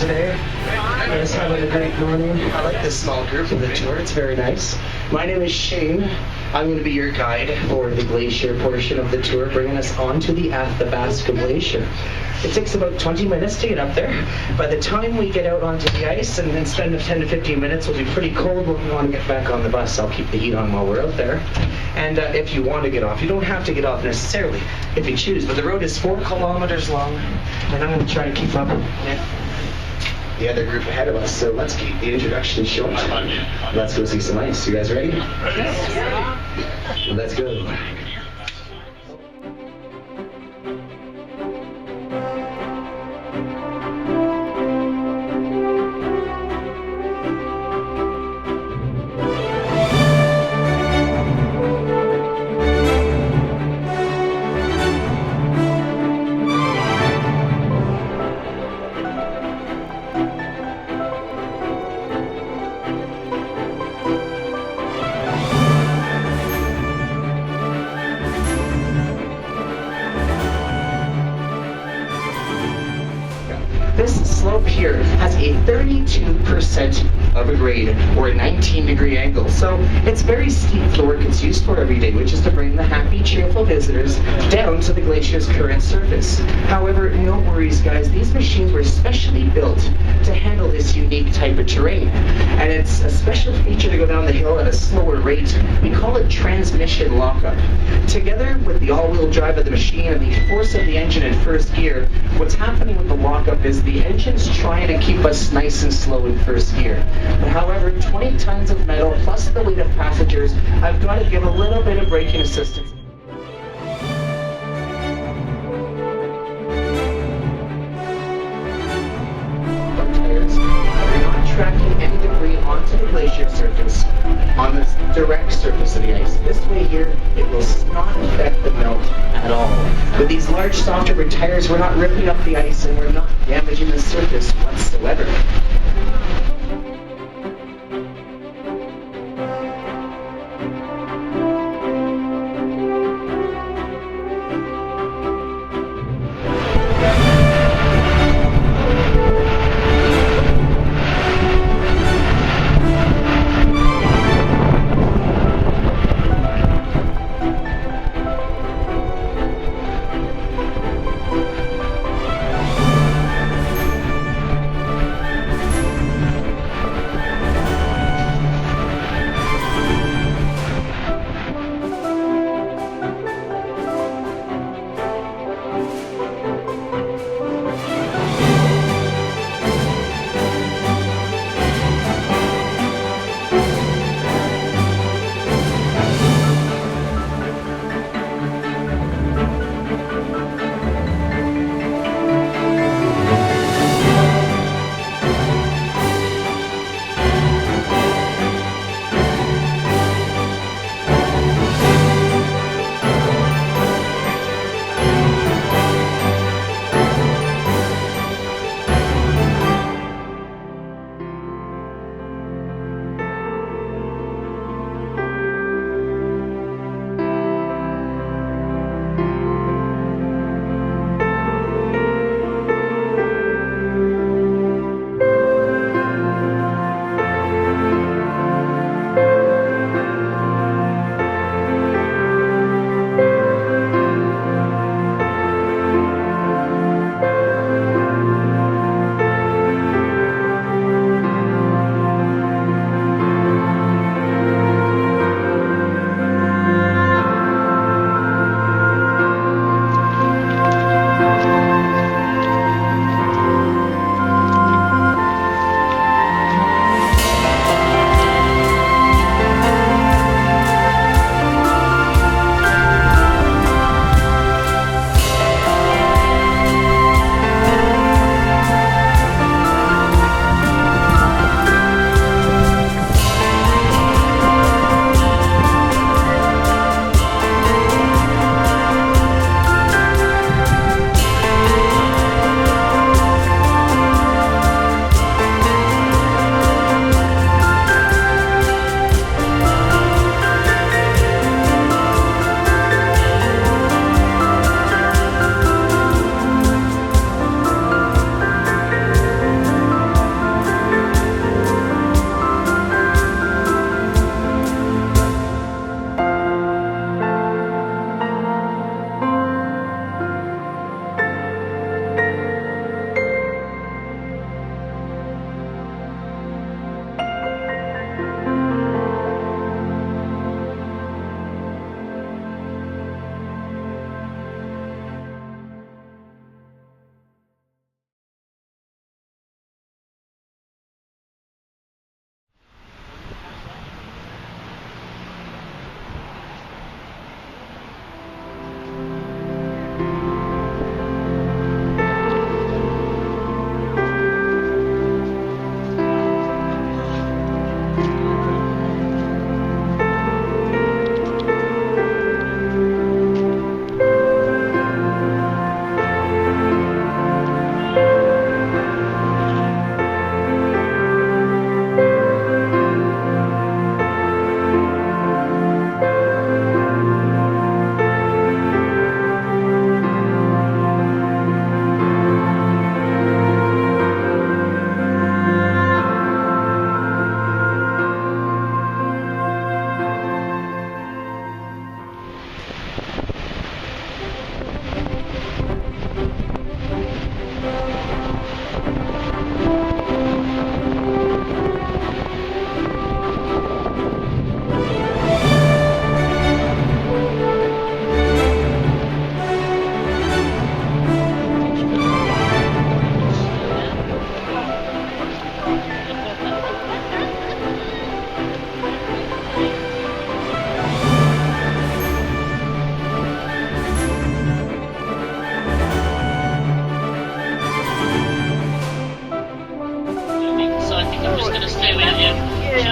today. I'm just having a great morning. I like this small group of the tour. It's very nice. My name is Shane. I'm going to be your guide for the glacier portion of the tour, bringing us onto the Athabasca Glacier. It takes about 20 minutes to get up there. By the time we get out onto the ice and then spend 10 to 15 minutes, we'll be pretty cold. We'll want to get back on the bus. I'll keep the heat on while we're out there. And if you want to get off, you don't have to get off necessarily if you choose. But the road is 4 kilometers long, and I'm going to try to keep up with the other group ahead of us. So let's keep the introduction short. Let's go see some ice. You guys ready? Yes. Let's go. This slope here has a 32% of a grade, or a 19-degree angle. So it's very steep. The work it's used for every day, which is to bring the happy, cheerful visitors down to the glacier's current surface. However, no worries, guys. These machines were specially built to handle this unique type of terrain. And it's a special feature to go down the hill at a slower rate. We call it transmission lockup. Together with the all-wheel drive of the machine and the force of the engine in first gear, what's happening with the lockup is the engine's trying to keep us nice and slow in first gear. But however, 20 tons of metal plus the weight of passengers, I've got to give a little bit of braking assistance. Tracking any debris onto the glacier surface on the direct surface of the ice. This way here, it will not affect the melt at all. With these large soft rubber tires, we're not ripping up the ice and we're not damaging the surface whatsoever.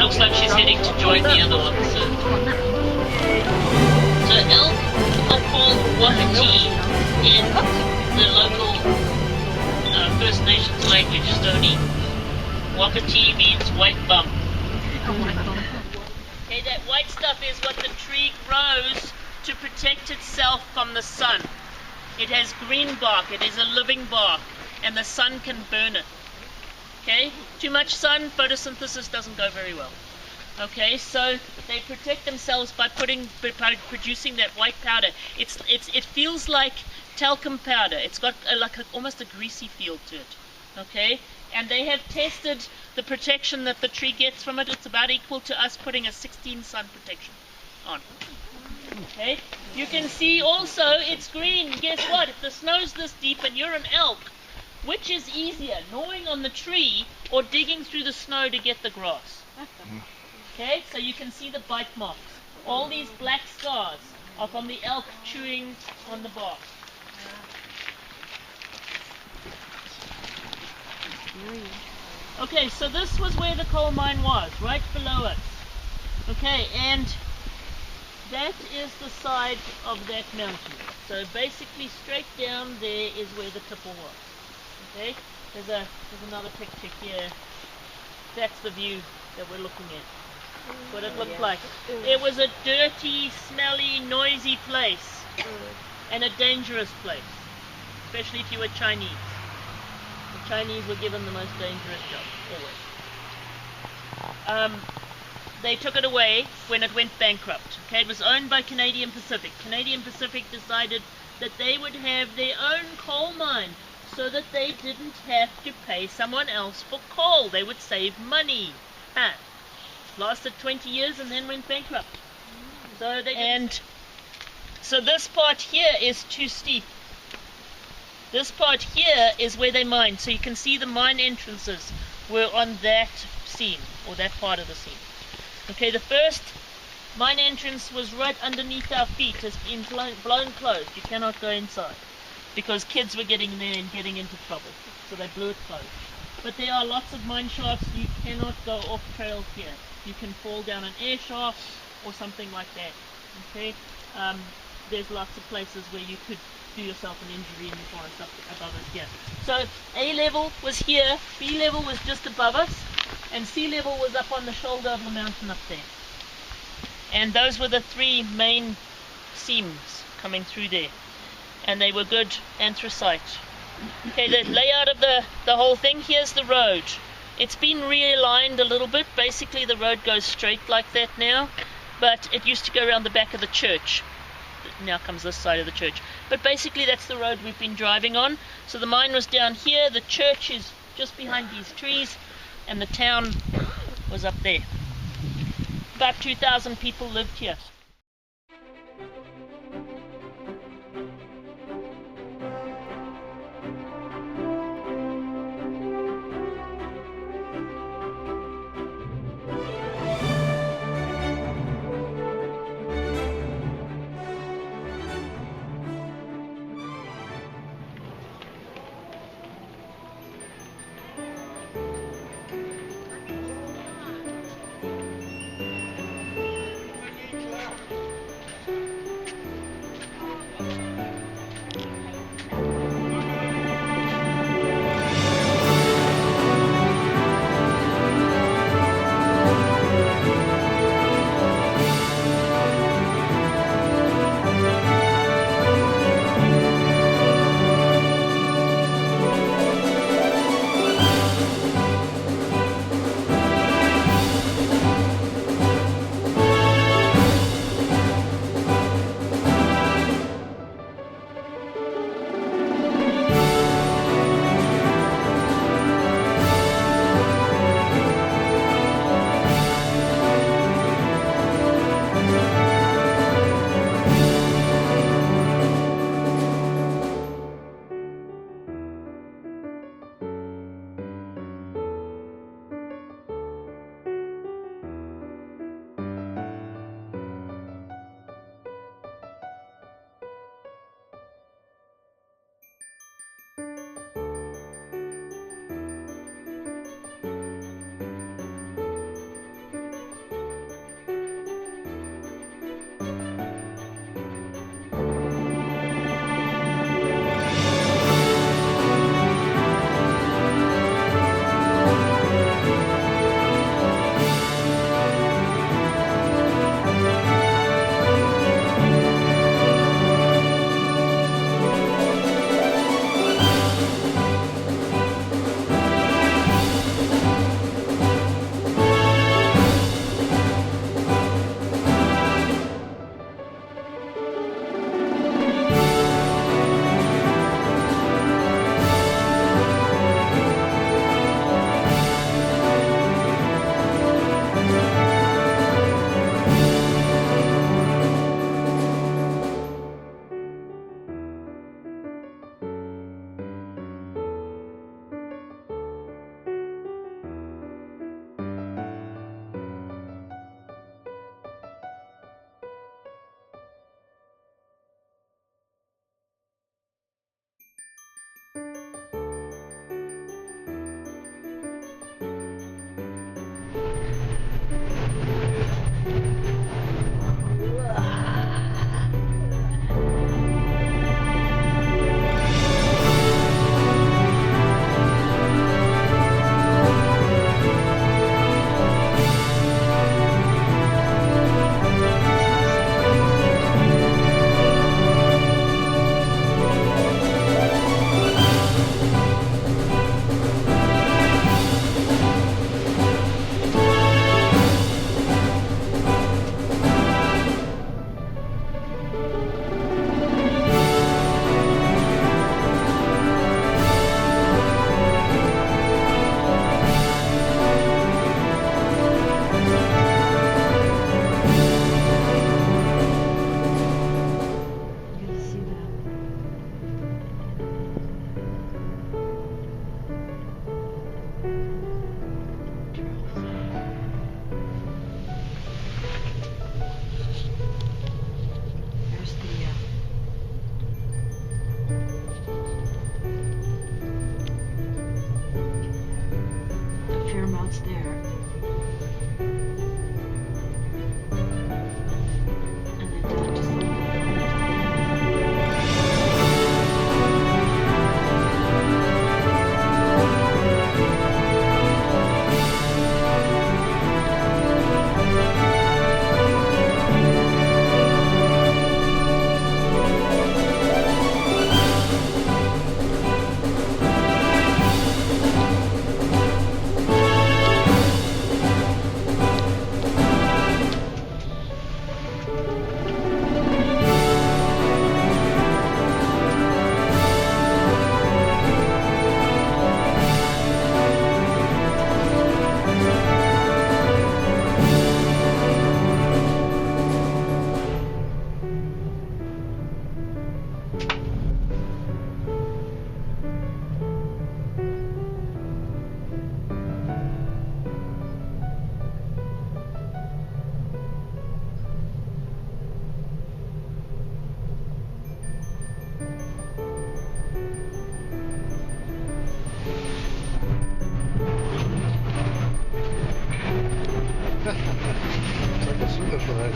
looks like she's heading to join the other one. So elk are called Wapiti in the local First Nations language, Stony. Wapiti means white bum. Okay, that white stuff is what the tree grows to protect itself from the sun. It has green bark, it is a living bark, and the sun can burn it. Okay, too much sun, photosynthesis doesn't go very well. Okay, so they protect themselves by producing that white powder. It feels like talcum powder. It's got almost a greasy feel to it. Okay, and they have tested the protection that the tree gets from it. It's about equal to us putting a 16 sun protection on. Okay, you can see also it's green. Guess what? If the snow's this deep and you're an elk, which is easier, gnawing on the tree or digging through the snow to get the grass? Okay, so you can see the bite marks. All these black scars are from the elk chewing on the bark. Okay, so this was where the coal mine was, right below us. Okay, and that is the side of that mountain. So basically straight down there is where the tipple was. Okay, there's another picture here. That's the view that we're looking at. What it looked like. It was a dirty, smelly, noisy place, and a dangerous place, especially if you were Chinese. The Chinese were given the most dangerous job, always. They took it away when it went bankrupt. Okay, it was owned by Canadian Pacific. Canadian Pacific decided that they would have their own coal mine so that they didn't have to pay someone else for coal. They would save money. Lasted 20 years and then went bankrupt. So this part here is too steep. This part here is where they mined. So you can see the mine entrances were on that seam, or that part of the seam. Okay, the first mine entrance was right underneath our feet. It's been blown closed. You cannot go inside because kids were getting there and getting into trouble. So they blew it closed. But there are lots of mine shafts. You cannot go off trail here. You can fall down an air shaft or something like that. Okay, there's lots of places where you could do yourself an injury in the forest up above us here. So A level was here, B level was just above us, and C level was up on the shoulder of the mountain up there. And those were the three main seams coming through there, and they were good anthracite. Okay, the layout of the whole thing, here's the road. It's been realigned a little bit. Basically the road goes straight like that now, but it used to go around the back of the church. Now comes this side of the church. But basically that's the road we've been driving on. So the mine was down here, the church is just behind these trees, and the town was up there. About 2,000 people lived here. it's there. And then touch some. It's like a super flag.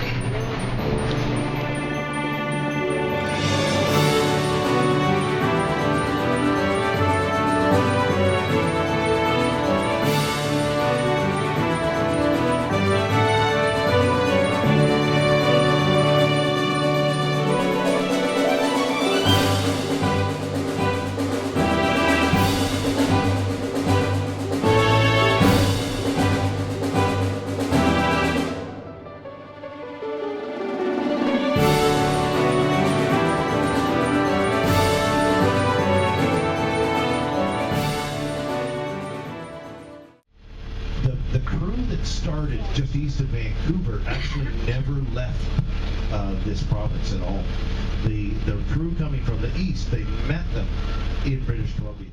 The crew that started just east of Vancouver actually never left this province at all. The crew coming from the east, they met them in British Columbia.